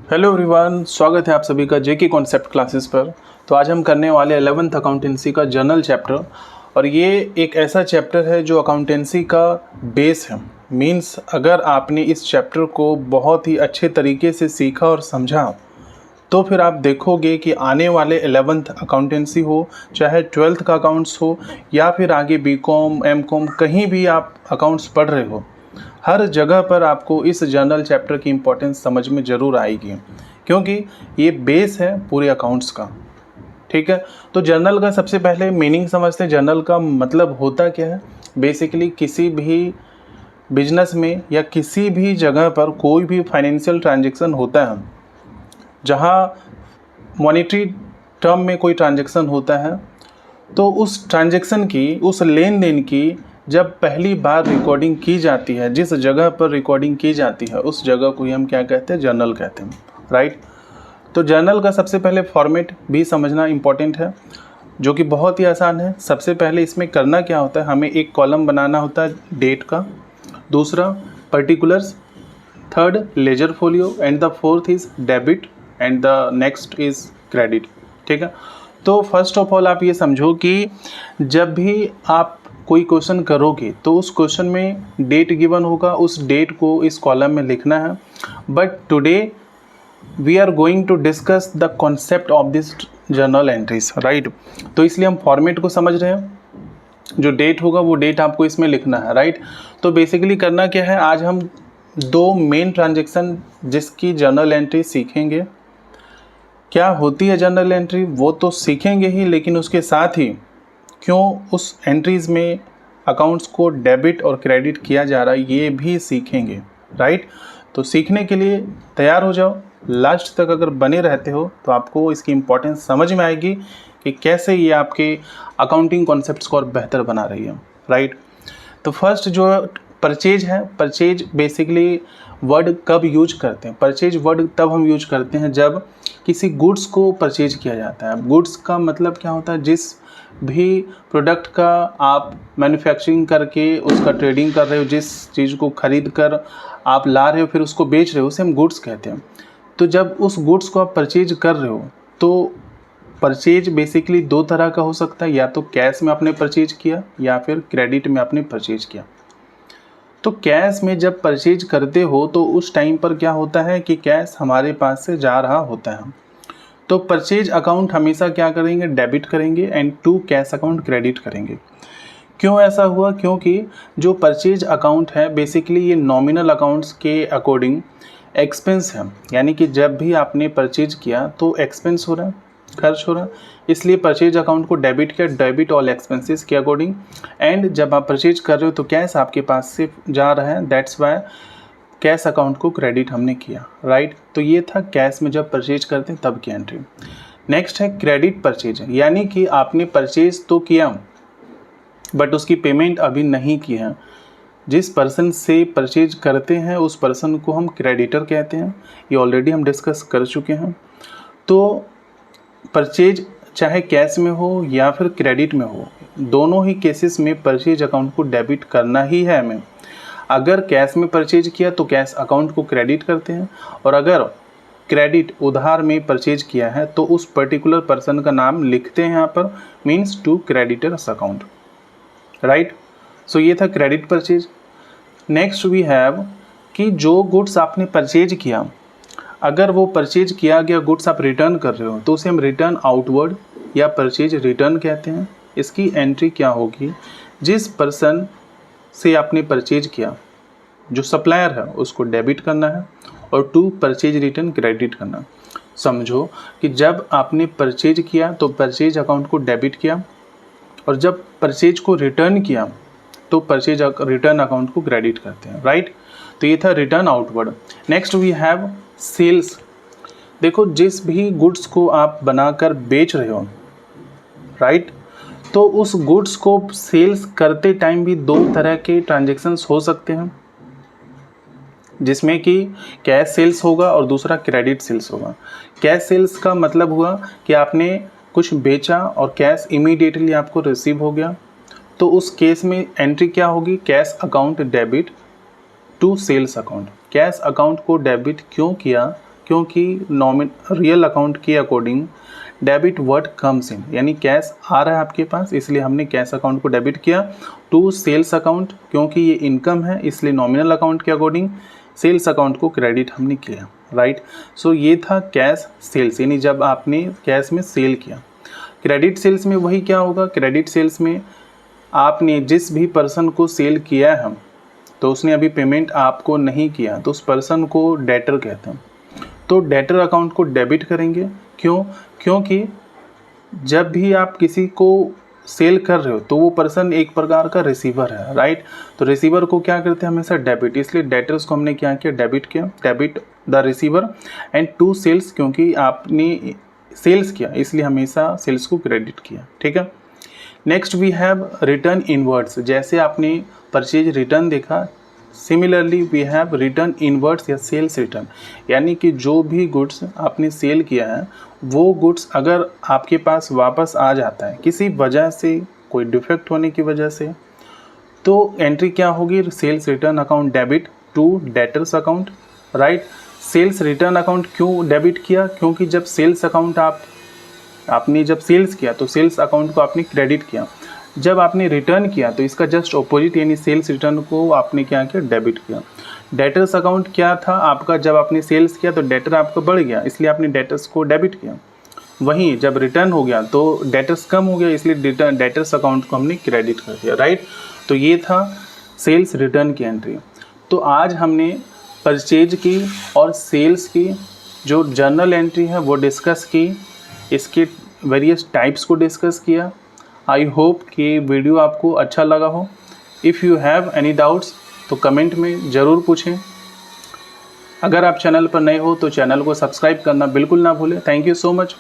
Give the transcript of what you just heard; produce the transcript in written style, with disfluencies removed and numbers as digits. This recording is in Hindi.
हेलो एवरीवन, स्वागत है आप सभी का जेके कॉन्सेप्ट क्लासेस पर। तो आज हम करने वाले 11th अकाउंटेंसी का जनरल चैप्टर, और ये एक ऐसा चैप्टर है जो अकाउंटेंसी का बेस है। मींस अगर आपने इस चैप्टर को बहुत ही अच्छे तरीके से सीखा और समझा तो फिर आप देखोगे कि आने वाले 11th अकाउंटेंसी हो, चाहे 12th का अकाउंट्स हो या फिर आगे बीकॉम एमकॉम कहीं भी आप अकाउंट्स पढ़ रहे हो, हर जगह पर आपको इस जनरल चैप्टर की इम्पोर्टेंस समझ में ज़रूर आएगी, क्योंकि ये बेस है पूरे अकाउंट्स का। ठीक है, तो जर्नल का सबसे पहले मीनिंग समझते हैं। जर्नल का मतलब होता क्या है? बेसिकली किसी भी बिजनेस में या किसी भी जगह पर कोई भी फाइनेंशियल ट्रांजैक्शन होता है, जहाँ मॉनेटरी टर्म में कोई ट्रांजैक्शन होता है, तो उस ट्रांजैक्शन की, उस लेन देन की जब पहली बार रिकॉर्डिंग की जाती है, जिस जगह पर रिकॉर्डिंग की जाती है उस जगह को ही हम क्या कहते हैं? जर्नल कहते हैं, राइट। तो जर्नल का सबसे पहले फॉर्मेट भी समझना इम्पॉर्टेंट है, जो कि बहुत ही आसान है। सबसे पहले इसमें करना क्या होता है, हमें एक कॉलम बनाना होता है डेट का, दूसरा particulars, third ledger folio, and the fourth is debit and the next is credit. ठीक है, तो फर्स्ट ऑफ ऑल आप ये समझो कि जब भी आप कोई क्वेश्चन करोगे तो उस क्वेश्चन में डेट गिवन होगा, उस डेट को इस कॉलम में लिखना है। But today we are going to discuss the concept of this journal entries, right. तो इसलिए हम फॉर्मेट को समझ रहे हैं, जो डेट होगा वो डेट आपको इसमें लिखना है, राइट। तो बेसिकली करना क्या है, आज हम दो मेन ट्रांजेक्शन जिसकी जर्नल एंट्री सीखेंगे। क्या होती है जर्नल एंट्री वो तो सीखेंगे ही, लेकिन उसके साथ ही क्यों उस एंट्रीज़ में अकाउंट्स को डेबिट और क्रेडिट किया जा रहा है ये भी सीखेंगे, राइट। तो सीखने के लिए तैयार हो जाओ। लास्ट तक अगर बने रहते हो तो आपको इसकी इम्पोर्टेंस समझ में आएगी कि कैसे ये आपके अकाउंटिंग कॉन्सेप्ट्स को और बेहतर बना रही है, राइट। तो फर्स्ट जो परचेज है, परचेज बेसिकली वर्ड कब यूज करते हैं? परचेज वर्ड तब हम यूज करते हैं जब किसी गुड्स को परचेज किया जाता है। गुड्स का मतलब क्या होता है? जिस भी प्रोडक्ट का आप मैन्युफैक्चरिंग करके उसका ट्रेडिंग कर रहे हो, जिस चीज़ को खरीद कर आप ला रहे हो फिर उसको बेच रहे हो, उसे हम गुड्स कहते हैं। तो जब उस गुड्स को आप परचेज कर रहे हो तो परचेज बेसिकली दो तरह का हो सकता है, या तो कैश में आपने परचेज किया या फिर क्रेडिट में आपने परचेज किया। तो कैश में जब परचेज करते हो तो उस टाइम पर क्या होता है कि कैश हमारे पास से जा रहा होता है, तो परचेज अकाउंट हमेशा क्या करेंगे? डेबिट करेंगे, and to cash account credit करेंगे। क्यों ऐसा हुआ? क्योंकि जो परचेज अकाउंट है बेसिकली ये नॉमिनल अकाउंट्स के अकॉर्डिंग एक्सपेंस है, यानी कि जब भी आपने परचेज किया तो एक्सपेंस हो रहा है, खर्च हो रहा है, इसलिए परचेज अकाउंट को डेबिट किया, डेबिट ऑल एक्सपेंसेस के अकॉर्डिंग। एंड जब आप परचेज कर रहे हो तो कैश आपके पास से जा रहा है, दैट्स वाई कैश अकाउंट को क्रेडिट हमने किया, राइट। तो ये था कैश में जब परचेज करते हैं तब की एंट्री। नेक्स्ट है क्रेडिट परचेज, यानी कि आपने परचेज तो किया बट उसकी पेमेंट अभी नहीं की है। जिस पर्सन से परचेज करते हैं उस पर्सन को हम क्रेडिटर कहते हैं, ये ऑलरेडी हम डिस्कस कर चुके हैं। तो परचेज चाहे कैश में हो या फिर क्रेडिट में हो, दोनों ही केसेस में परचेज अकाउंट को डेबिट करना ही है हमें। अगर कैश में परचेज किया तो कैश अकाउंट को क्रेडिट करते हैं, और अगर क्रेडिट उधार में परचेज किया है तो उस पर्टिकुलर पर्सन का नाम लिखते हैं यहाँ पर, means to creditors account, right. So ये था credit purchase. Next we have कि जो गुड्स आपने परचेज किया, अगर वो परचेज किया गया गुड्स आप रिटर्न कर रहे हो तो उसे हम रिटर्न आउटवर्ड या परचेज रिटर्न कहते हैं। इसकी एंट्री क्या होगी? जिस पर्सन से आपने परचेज किया, जो सप्लायर है, उसको डेबिट करना है, और टू परचेज रिटर्न क्रेडिट करना। समझो कि जब आपने परचेज किया तो परचेज अकाउंट को डेबिट किया, और जब परचेज को रिटर्न किया तो परचेज रिटर्न अकाउंट को क्रेडिट करते हैं, राइट। तो ये था return outward. Next we have sales. देखो, जिस भी गुड्स को आप बनाकर बेच रहे हो, राइट, तो उस गुड्स को सेल्स करते टाइम भी दो तरह के ट्रांजैक्शंस हो सकते हैं, जिसमें कि कैश सेल्स होगा और दूसरा क्रेडिट सेल्स होगा। कैश सेल्स का मतलब हुआ कि आपने कुछ बेचा और कैश इमीडिएटली आपको रिसीव हो गया, तो उस केस में एंट्री क्या होगी? Cash account debit to sales account. Cash account को डेबिट क्यों किया? क्योंकि रियल अकाउंट के according debit word comes in, यानी कैश आ रहा है आपके पास, इसलिए हमने कैश अकाउंट को डेबिट किया। टू सेल्स अकाउंट, क्योंकि ये इनकम है इसलिए नॉमिनल अकाउंट के अकॉर्डिंग सेल्स अकाउंट को क्रेडिट हमने किया, राइट। सो ये था कैश सेल्स, यानी जब आपने कैश में सेल किया। क्रेडिट सेल्स में वही क्या होगा, क्रेडिट सेल्स में आपने जिस भी पर्सन को सेल किया है तो उसने अभी पेमेंट आपको नहीं किया तो उस पर्सन को डेटर कहते हैं। तो डेटर अकाउंट को डेबिट करेंगे, क्यों, क्योंकि जब भी आप किसी को सेल कर रहे हो तो वो पर्सन एक प्रकार का रिसीवर है, राइट। तो रिसीवर को क्या करते हैं हमेशा डेबिट, इसलिए डेटर्स को हमने क्या किया, डेबिट किया, debit the receiver. And to sales, क्योंकि आपने सेल्स किया इसलिए हमेशा सेल्स को क्रेडिट किया, ठीक है। Next we have return inwards, जैसे आपने परचेज रिटर्न देखा, similarly we have return inwards या सेल्स रिटर्न, यानी कि जो भी गुड्स आपने सेल किया है वो गुड्स अगर आपके पास वापस आ जाता है किसी वजह से, कोई डिफेक्ट होने की वजह से, तो एंट्री क्या होगी, sales return account debit to debtors account, right. Sales return account क्यों डेबिट किया, क्योंकि जब सेल्स अकाउंट आपने जब सेल्स किया तो सेल्स अकाउंट को आपने क्रेडिट किया, जब आपने रिटर्न किया तो इसका जस्ट ऑपोजिट यानी सेल्स रिटर्न को आपने क्या किया, डेबिट किया। डेटर्स अकाउंट क्या था आपका, जब आपने सेल्स किया तो डेटर आपका बढ़ गया इसलिए आपने डेटर्स को डेबिट किया, वहीं जब रिटर्न हो गया तो डेटर्स कम हो गया इसलिए डेटर्स अकाउंट को हमने क्रेडिट कर दिया, राइट। तो ये था सेल्स रिटर्न की एंट्री। तो आज हमने परचेज की और सेल्स की जो जर्नल एंट्री है वो डिस्कस की, इसके वेरियस टाइप्स को डिस्कस किया। आई होप कि वीडियो आपको अच्छा लगा हो। If you have any doubts तो कमेंट में ज़रूर पूछें। अगर आप चैनल पर नए हो तो चैनल को सब्सक्राइब करना बिल्कुल ना भूलें। Thank you so much.